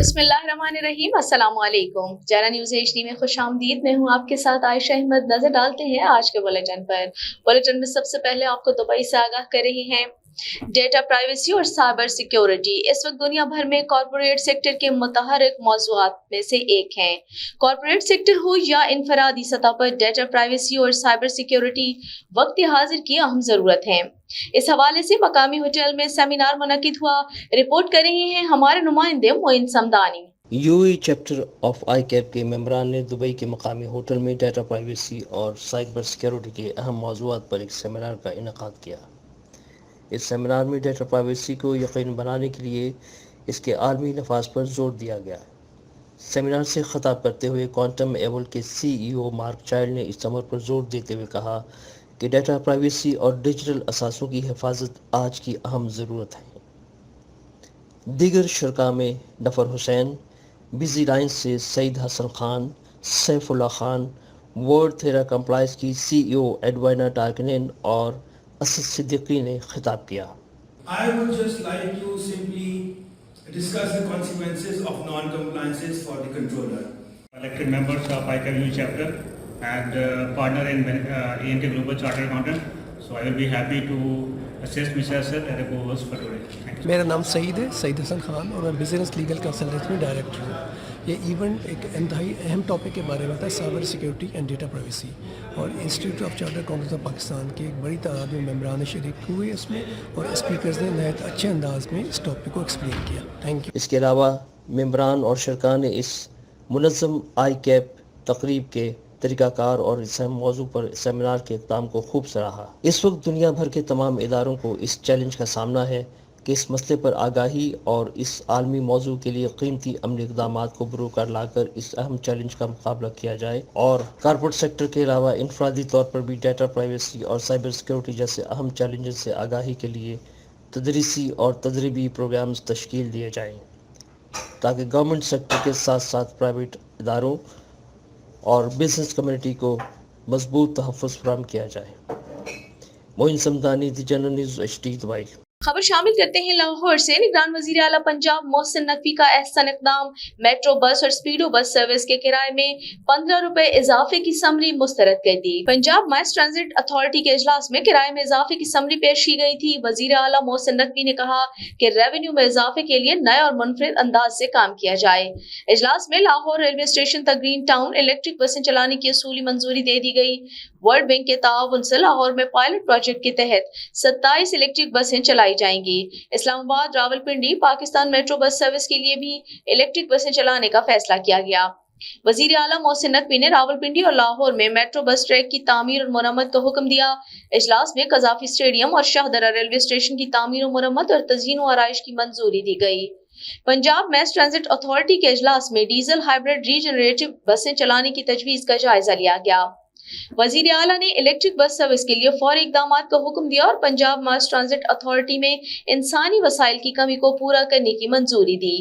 बिस्मिल्लाहिर्रहमानिर्रहीम, अस्सलाम वालेकुम। जरा न्यूज़ HD में खुश आमदीद। मैं हूँ आपके साथ आयशा अहमद। नजर डालते हैं आज के बुलेटिन पर। बुलेटिन में सबसे पहले आपको दुबई से आगाह कर रही हैं डेटा प्राइवेसी और साइबर सिक्योरिटी इस वक्त दुनिया भर में कॉर्पोरेट सेक्टर के मुतहर्रिक मौज़ूआत में से एक है। कॉर्पोरेट सेक्टर हो या इनफरादी सतह पर डेटा प्राइवेसी और साइबर सिक्योरिटी वक्त हाजिर की अहम जरूरत है। इस हवाले से मकामी होटल में सेमिनार मुनक्किद हुआ। रिपोर्ट कर रहे हैं हमारे नुमाइंदे Moin Samdani. UAE chapter of ICAP के मेंबरान ने दुबई के मकामी होटल में डाटा प्राइवेसी और साइबर सिक्योरिटी के अहम मौज़ूआत पर एक सेमिनार का इनेकाद किया। इस सेमिनार में डाटा प्राइवेसी को यकीनी बनाने के लिए इसके आलमी नफाज पर जोर दिया गया। सेमिनार से खिताब करते हुए क्वांटम एबल के CEO मार्क चाइल्ड ने इस अमर पर जोर देते हुए कहा कि डाटा प्राइवेसी और डिजिटल असासों की हिफाजत आज की अहम ज़रूरत है। दीगर शरका में नफर हुसैन, बिजी लाइन से सईद हसन खान, सैफुल्ला खान, वर्ल्ड थेरा कंप्लाइंस की CEO एडवाइना टार्कनेन और असद सिद्दीकी ने खिताब किया। I would just like to simply discuss the consequences of non-compliances for the controller. Elected members of ICAP chapter and partner in ENT Global Chartered Accountant. So I will be happy to assist Mr. Asad as a co-host for today. Thank you. मेरा नाम सईद है, सईद हसन खान, और मैं business legal consultant में director हूँ। ये event एक इंतहाई अहम टॉपिक के बारे में था, cyber security and data privacy, और institute of chartered accountants of Pakistan के एक बड़ी तादाद में मेंबरान शरीक हुए इसमें, और स्पीकर्स ने नहायत अच्छे अंदाज में इस टॉपिक को एक्सप्लेन किया। Thank you. इसके अलावा मेंबरान और शरका ने इस मुनज़्ज़म आईकैप तकरीब के तरीक़ाकार और इस अहम मौजू पर सेमिनार के इक़दाम को खूब सराहा। इस वक्त दुनिया भर के तमाम इदारों को इस चैलेंज का सामना है कि इस मसले पर आगाही और इस आलमी मौजू के लिए कीमती अमली इक़दामात को बरूकार लाकर इस अहम चैलेंज का मुकाबला किया जाए, और कॉर्पोरेट सेक्टर के अलावा इनफरादी तौर पर भी डाटा प्राइवेसी और साइबर सिक्योरिटी जैसे अहम चैलेंजेस से आगाही के लिए तदरीसी और तदरीबी प्रोग्राम्स तश्कील दिए जाएँ ताकि गवर्नमेंट सेक्टर के साथ साथ प्राइवेट इदारों और बिजनेस कम्युनिटी को मजबूत तहफ़्फ़ुज़ फराहम किया जाए। मोइन समदानी, दी जनरल न्यूज़ HD दुबई। खबर शामिल करते हैं लाहौर से। निगरान वजीर आला पंजाब मोहसिन नकवी का एहसन इक़दाम। मेट्रो बस और स्पीडो बस सर्विस के किराए में 15 रुपए इजाफे की समरी मुस्तरद कर दी। पंजाब मास ट्रांजिट अथॉरिटी के इजलास में किराए में इजाफे की समरी पेश की गई थी। वजीर आला मोहसिन नकवी ने कहा कि रेवेन्यू में इजाफे के लिए नए और मुनफरिद अंदाज से काम किया जाए। इजलास में लाहौर रेलवे स्टेशन तक ग्रीन टाउन इलेक्ट्रिक बसें चलाने की असूली मंजूरी दे दी गई। वर्ल्ड बैंक के ताउन से लाहौर में पायलट प्रोजेक्ट के तहत 27 इलेक्ट्रिक बसें चलाई जाएंगी। Islamabad Rawalpindi Pakistan metro bus service के लिए भी इलेक्ट्रिक बसें चलाने का फैसला किया गया। वजीर आला मोहसिन नकवी ने रावलपिंडी और लाहौर में मेट्रो बस ट्रैक की तामीर और मुरम्मत का हुक्म दिया। इजलास में कजाफी स्टेडियम और शाहदरा रेलवे स्टेशन की तामीर और मुरम्मत और तज़यीन और आराइश की मंजूरी दी गई। पंजाब मैस ट्रांजिट अथॉरिटी के इजलास में डीजल हाइब्रिड रीजनरेटिव बसें चलाने की तजवीज का जायजा लिया गया। वजीर आला ने इलेक्ट्रिक बस सर्विस के लिए फौरी इक़दामात का हुक्म दिया और पंजाब मास ट्रांजिट अथॉरिटी में इंसानी वसाइल की कमी को पूरा करने की मंजूरी दी।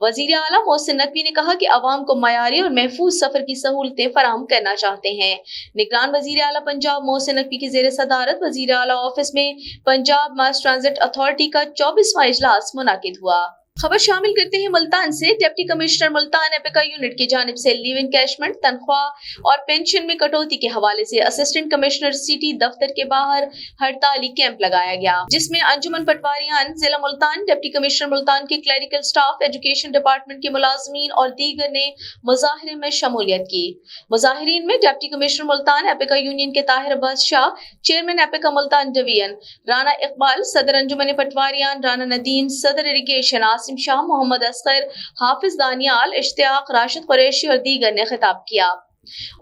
वजीर आला मोहसिन नकवी ने कहा कि अवाम को मयारी और महफूज सफर की सहूलतें फराहम करना चाहते हैं। निगरान वजीर आला पंजाब मोहसिन नकवी की जेर सदारत वजीर आला ऑफिस में पंजाब मास ट्रांजिट अथॉरिटी का 24वां इजलास मुनाकिद हुआ। खबर शामिल करते हैं मुल्तान से। Deputy commissioner Multan Epica unit की जानिब से लिव इनकैशमेंट, तनख्वाह और पेंशन में कटौती के हवाले से असिस्टेंट कमिश्नर सिटी दफ्तर के बाहर हड़ताली कैंप लगाया गया, जिसमें अंजुमन पटवारियान जिला मुल्तान, डिप्टी कमिश्नर मुल्तान के क्लरिकल स्टाफ, एजुकेशन डिपार्टमेंट के मुलाजमीन और दीगर ने मुजाहरे में शमूलियत की। मुजाहिरीन में deputy commissioner Multan APCA union के Tahir Abbas Shah, chairman APCA Multan division Rana Iqbal, सदर अंजुमन पटवारियान राना नदीम, सदर इरिगेशन आसिम शाह, मोहम्मद असगर, हाफिज दानियाल, इश्तियाक, राशिद कुरैशी और दीगर ने खिताब किया।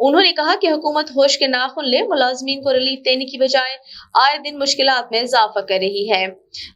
उन्होंने कहा कि हुकूमत होश के नाखुन ले मुलाजमीन को रिलीफ देने की बजाय आए दिन मुश्किलात में इजाफा कर रही है।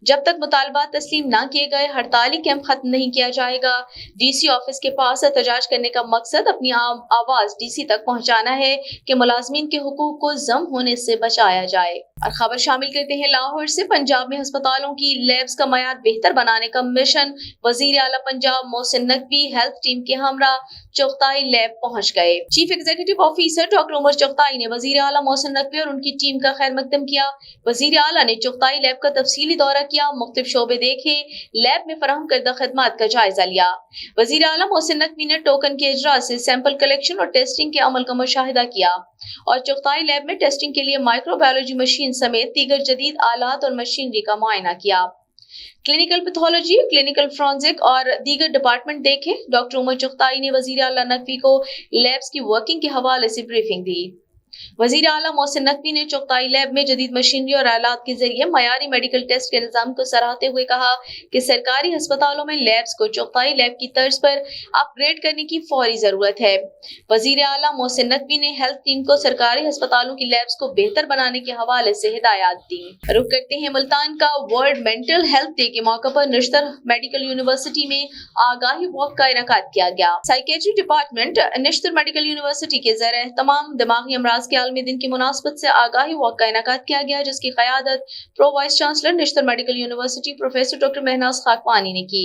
जब तक मुतालबात तस्लीम न किए गए हड़ताली कैंप खत्म नहीं किया जाएगा। DC ऑफिस के पास एहतजाज करने का मकसद अपनी आवाज DC तक पहुंचाना है कि मुलाजमीन के हुकूक को जम होने से बचाया जाए। اور خبر شامل کرتے ہیں لاہور سے۔ پنجاب میں ہسپتالوں کی لیبز کا معیار بہتر بنانے کا مشن، وزیر اعلیٰ پنجاب محسن نقوی ہیلتھ ٹیم کے ہمراہ چغتائی لیب پہنچ گئے۔ چیف ایگزیکٹو آفیسر ڈاکٹر عمر چغتائی نے وزیر اعلیٰ محسن نقوی اور ان کی ٹیم کا خیر مقدم کیا۔ وزیر اعلیٰ نے چغتائی لیب کا تفصیلی دورہ کیا، مختلف شعبے دیکھے، لیب میں فراہم کردہ خدمات کا جائزہ لیا۔ وزیر اعلیٰ محسن نقوی نے ٹوکن کے اجراء سے سیمپل کلیکشن اور ٹیسٹنگ کے عمل کا مشاہدہ کیا اور چغتائی لیب میں ٹیسٹنگ کے لیے مائکرو بایولوجی مشین سمیت دیگر جدید آلات اور مشینری کا معائنہ کیا۔ کلینکل پیتھولوجی، کلینکل فرانزک اور دیگر ڈپارٹمنٹ دیکھے۔ ڈاکٹر عمر چغتائی نے وزیر اعلیٰ نقوی کو لیبز کی ورکنگ کے حوالے سے بریفنگ دی۔ وزیر اعلیٰ محسن نقوی نے چغتائی لیب میں جدید مشینری اور آلات کے ذریعے معیاری میڈیکل ٹیسٹ کے نظام کو سراہتے ہوئے کہا کہ سرکاری ہسپتالوں میں لیبز کو چغتائی لیب کی طرز پر اپ گریڈ کرنے کی فوری ضرورت ہے۔ وزیر اعلیٰ محسن نقوی نے ہیلتھ ٹیم کو سرکاری ہسپتالوں کی لیبز کو بہتر بنانے کے حوالے سے ہدایات دی۔ رخ کرتے ہیں ملتان کا۔ ورلڈ مینٹل ہیلتھ ڈے کے موقع پر نشتر میڈیکل یونیورسٹی میں آگاہی واک کا انعقاد کیا گیا۔ سائیکیٹری ڈپارٹمنٹ نشتر میڈیکل یونیورسٹی کے زیر اہتمام دماغی امراض کے عالمی دن کی مناسبت سے آگاہی واک کا انعقاد کیا گیا، جس کی قیادت pro vice chancellor Nishtar medical university professor doctor Mahnaz Khakwani نے کی۔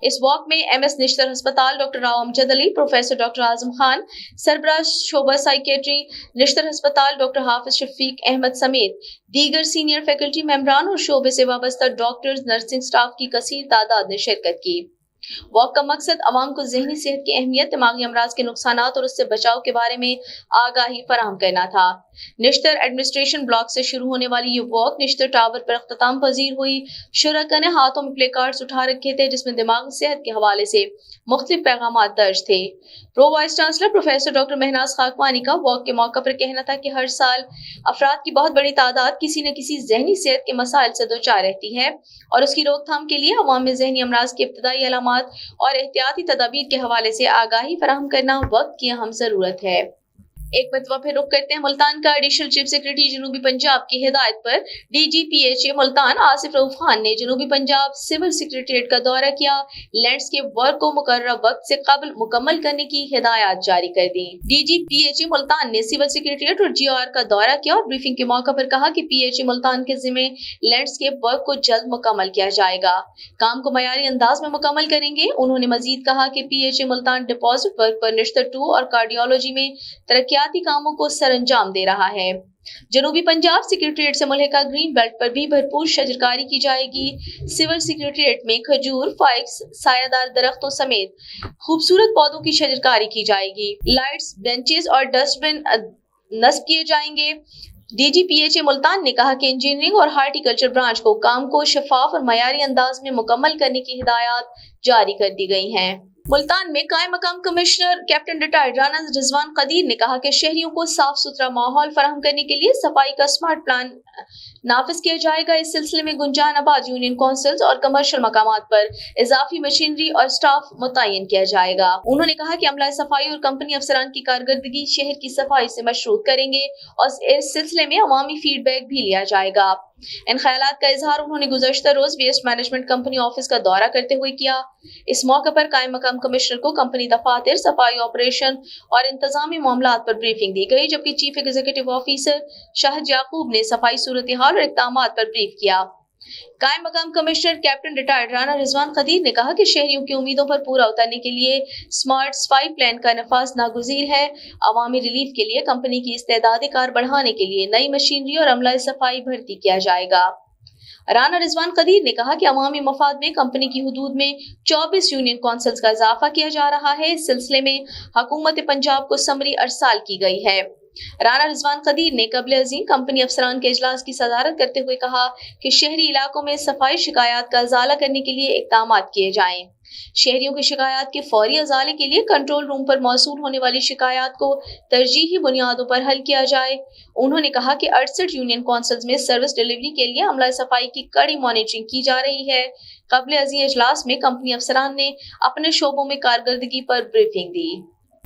اس واک میں ایم ایس نشتر ہسپتال doctor Rao Amjad Ali, professor doctor Azam Khan, سربراہ شعبہ سائیکیٹری نشتر ہسپتال ڈاکٹر حافظ شفیق احمد سمیت دیگر سینئر فیکلٹی ممبران اور شعبے سے وابستہ ڈاکٹرز، نرسنگ سٹاف کی کثیر تعداد نے شرکت کی۔ واک کا مقصد عوام کو ذہنی صحت کی اہمیت، دماغی امراض کے نقصانات اور اس سے بچاؤ کے بارے میں آگاہی فراہم کرنا تھا۔ نشتر ایڈمنسٹریشن بلاک سے شروع ہونے والی یہ واک نشتر ٹاور پر اختتام پذیر ہوئی۔ شرکاء نے ہاتھوں میں پلے کارڈز اٹھا رکھے تھے جس میں دماغی صحت کے حوالے سے مختلف پیغامات درج تھے۔ پرو vice chancellor professor doctor Mahnaz Khakwani کا واک کے موقع پر کہنا تھا کہ ہر سال افراد کی بہت بڑی تعداد کسی نہ کسی ذہنی صحت کے مسائل سے دوچار رہتی ہے اور اس کی روک تھام کے لیے عوام میں ذہنی امراض کی ابتدائی علامات اور احتیاطی تدابیر کے حوالے سے آگاہی فراہم کرنا وقت کی اہم ضرورت ہے۔ ایک مرتبہ پھر رخ کرتے ہیں ملتان کا۔ ایڈیشنل چیف سیکرٹری جنوبی پنجاب کی ہدایت پر D G P H A Multan Asif Rauf Khan نے جنوبی پنجاب سول سیکریٹریٹ کا دورہ کیا۔ لینڈسکیپ ورک کو مقررہ وقت سے قبل مکمل کرنے کی ہدایات جاری کر دیں۔ D G P H A Multan نے سول سیکریٹریٹ اور جی او آر کا دورہ کیا اور بریفنگ کے موقع پر کہا کہ پی ایچ اے ملتان کے ذمہ لینڈسکیپ ورک کو جلد مکمل کیا جائے گا، کام کو معیاری انداز میں مکمل کریں گے۔ انہوں نے مزید کہا کہ P H A Multan deposit work پر نشتر 2 اور کارڈیولوجی میں ترقیاتی کاموں کو سر انجام دے رہا ہے۔ جنوبی پنجاب سیکریٹریٹ سے ملحقہ گرین بیلٹ پر بھی بھرپور شجرکاری کی جائے گی۔ سول سیکریٹریٹ میں کھجور، فائکس، سایہ دار درختوں سمیت خوبصورت پودوں کی شجرکاری کی جائے گی۔ لائٹس، بینچز اور ڈسٹ بن نصب کیے جائیں گے۔ D G P H A Multan نے کہا کہ انجینئرنگ اور ہارٹی کلچر برانچ کو کام کو شفاف اور معیاری انداز میں مکمل کرنے کی ہدایات جاری کر دی گئی ہیں۔ ملتان میں قائم مقام کمشنر کیپٹن ریٹائرڈ رانا رضوان قدیر نے کہا کہ شہریوں کو صاف ستھرا ماحول فراہم کرنے کے لیے صفائی کا سمارٹ پلان نافذ کیا جائے گا۔ اس سلسلے میں گنجان آباد یونین کونسلز اور کمرشل مقامات پر اضافی مشینری اور سٹاف متعین کیا جائے گا۔ انہوں نے کہا کہ عملہ صفائی اور کمپنی افسران کی کارکردگی شہر کی صفائی سے مشروط کریں گے اور اس سلسلے میں عوامی فیڈ بیک بھی لیا جائے گا۔ ان خیالات کا اظہار انہوں نے گزشتہ روز ویسٹ مینجمنٹ کمپنی آفس کا دورہ کرتے ہوئے کیا۔ اس موقع پر قائم مقام کمشنر کو کمپنی دفاتر، صفائی آپریشن اور انتظامی معاملات پر بریفنگ دی گئی، جبکہ چیف ایگزیکٹو آفیسر شاہد یعقوب نے صفائی صورتحال اور اقدامات پر بریف کیا۔ قائم مقام کمشنر کیپٹن ریٹائرڈ رانا رضوان قدیر نے کہا کہ شہریوں کی امیدوں پر پورا اترنے کے لیے سمارٹ صفائی پلان کا نفاذ ناگزیر ہے۔ عوامی ریلیف کے لیے کمپنی کی استعداد کار بڑھانے کے لیے نئی مشینری اور عملہ صفائی بھرتی کیا جائے گا۔ رانا رضوان قدیر نے کہا کہ عوامی مفاد میں کمپنی کی حدود میں 24 یونین کونسلز کا اضافہ کیا جا رہا ہے۔ اس سلسلے میں حکومت پنجاب کو سمری ارسال کی گئی ہے۔ رانا رضوان قدیر نے قبل ازیں کمپنی افسران کے اجلاس کی صدارت کرتے ہوئے کہا کہ شہری علاقوں میں صفائی شکایات کا ازالہ کرنے کے لیے اقدامات کیے جائیں۔ شہریوں کی شکایات کے فوری ازالے کے لیے کنٹرول روم پر موصول ہونے والی شکایات کو ترجیحی بنیادوں پر حل کیا جائے۔ انہوں نے کہا کہ 68 یونین کونسلز میں سروس ڈیلیوری کے لیے عملہ صفائی کی کڑی مانیٹرنگ کی جا رہی ہے۔ قبل ازیں اجلاس میں کمپنی افسران نے اپنے شعبوں میں کارکردگی پر بریفنگ دی۔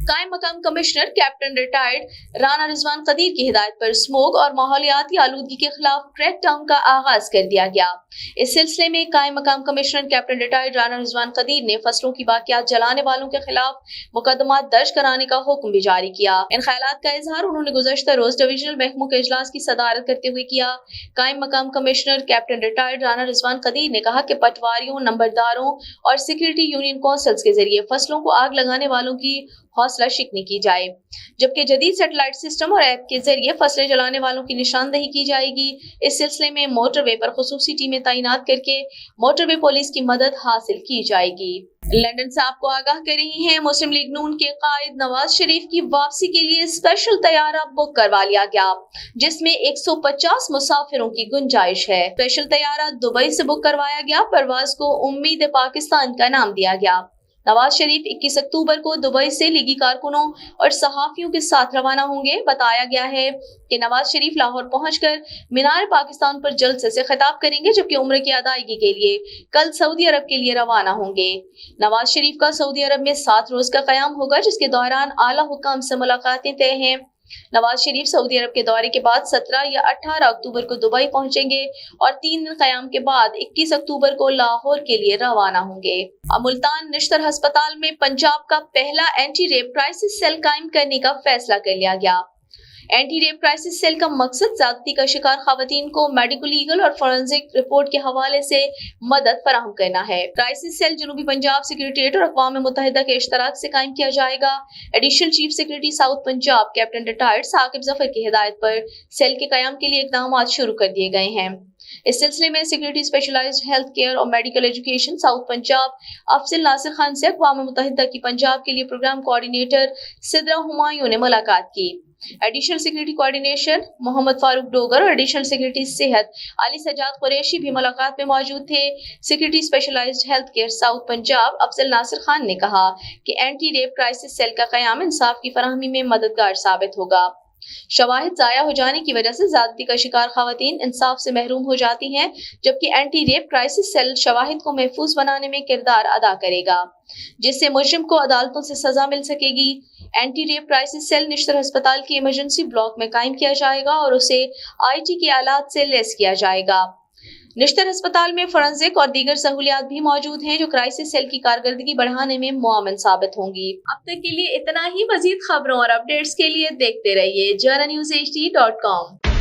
कायम मकाम commissioner captain retired Rana Rizwan Qadeer की हिदायत पर स्मोक और माहौलियाती आलूदगी के खिलाफ क्रैक डाउन का आगाज कर दिया गया। इस सिलसिले में कायम मकाम commissioner captain retired Rana Rizwan Qadeer ने फसलों की बाकियात जलाने वालों के खिलाफ मुकदमा दर्ज कराने का हुक्म भी जारी किया। इन ख्यालात का इजहार उन्होंने गुज़श्ता रोज डिविजनल महकमों के इजलास की सदारत करते हुए किया। कायम मकाम commissioner captain retired Rana Rizwan Qadeer ने कहा कि पटवारियों, नंबरदारों और सिक्योरिटी यूनियन काउंसिल्स के जरिए फसलों को आग लगाने वालों की हौसला शिकनी की जाए, जबकि जदीद सैटेलाइट सिस्टम और ऐप के जरिए फसलें जलाने वालों की निशानदही की जाएगी। इस सिलसिले में मोटरवे पर खुसूसी टीमें तैनात करके मोटरवे पुलिस की मदद हासिल की जाएगी। लंदन से आपको आगाह कर रही हैं, मुस्लिम लीग नून के कायद नवाज शरीफ की वापसी के लिए स्पेशल तैयारा बुक करवा लिया गया, जिसमें 150 मुसाफिरों की गुंजाइश है। स्पेशल तैयारा दुबई से बुक करवाया गया। परवाज को उम्मीद पाकिस्तान का नाम दिया गया। नवाज शरीफ 21 अक्टूबर को दुबई से लीगी कारकुनों और सहाफियों के साथ रवाना होंगे। बताया गया है कि नवाज शरीफ लाहौर पहुंचकर मीनार पाकिस्तान पर जलसे से खिताब करेंगे, जबकि उम्र की अदायगी के लिए कल सऊदी अरब के लिए रवाना होंगे। नवाज शरीफ का सऊदी अरब में 7 रोज का क़याम होगा, जिसके दौरान आला हुकाम से मुलाकातें तय हैं। नवाज शरीफ सऊदी अरब के दौरे के बाद 17 या 18 अक्टूबर को दुबई पहुंचेंगे और 3 दिन क़याम के बाद 21 अक्टूबर को लाहौर के लिए रवाना होंगे। मुल्तान निश्तर अस्पताल में पंजाब का पहला एंटी रेप क्राइसिस सेल कायम करने का फैसला कर लिया गया। एंटी रेप क्राइसिस सेल का मकसद ज्यादती का शिकार खवातीन को मेडिको लीगल और फोरेंसिक रिपोर्ट के हवाले से मदद फराहम करना है। क्राइसिस सेल जनूबी पंजाब सेक्रेटेरिएट और अक़वाम मुत्तहिदा के इश्तराक से कायम किया जाएगा। Additional chief secretary south Punjab captain retired Saqib Zafar की हिदायत पर सेल के कयाम के लिए इक़दामात शुरू कर दिए गए हैं। इस सिलसिले में सेक्रेटरी स्पेशलाइज्ड हेल्थ केयर और medical education south Punjab Afzal Nasir Khan से अक़वाम मुत्तहिदा की पंजाब के लिए प्रोग्राम कोऑर्डिनेटर सिद्रा हुमायूं ने मुलाकात की। Additional secretary coordination Mohammad Farooq Dogar और एडिशनल सेक्रेटरी सेहत अली सजाद कुरैशी भी मुलाकात में मौजूद थे। Secretary specialised health care south Punjab Afzal Nasir Khan ने कहा कि एंटी रेप क्राइसिस सेल का क़याम इंसाफ की फराहमी में मददगार साबित होगा। शवाहिद ज़ाया हो जाने की वजह से ज़्यादती का शिकार खवातीन इंसाफ से महरूम हो जाती हैं, जबकि एंटी रेप क्राइसिस सेल शवाहिद को महफूज बनाने में किरदार अदा करेगा, जिससे मुजरिम को अदालतों से सजा मिल सकेगी। Anti rape crisis cell Nishtar अस्पताल के इमरजेंसी ब्लॉक में कायम किया जाएगा और उसे IT के आलात से लैस किया जाएगा। निश्तर अस्पताल में फोरेंसिक और दीगर सहूलियात भी मौजूद हैं, जो क्राइसिस सेल की कारकर्दगी बढ़ाने में मुआविन साबित होंगी। अब तक के लिए इतना ही। मजीद खबरों और अपडेट्स के लिए देखते रहिए JarraNewsHD.com।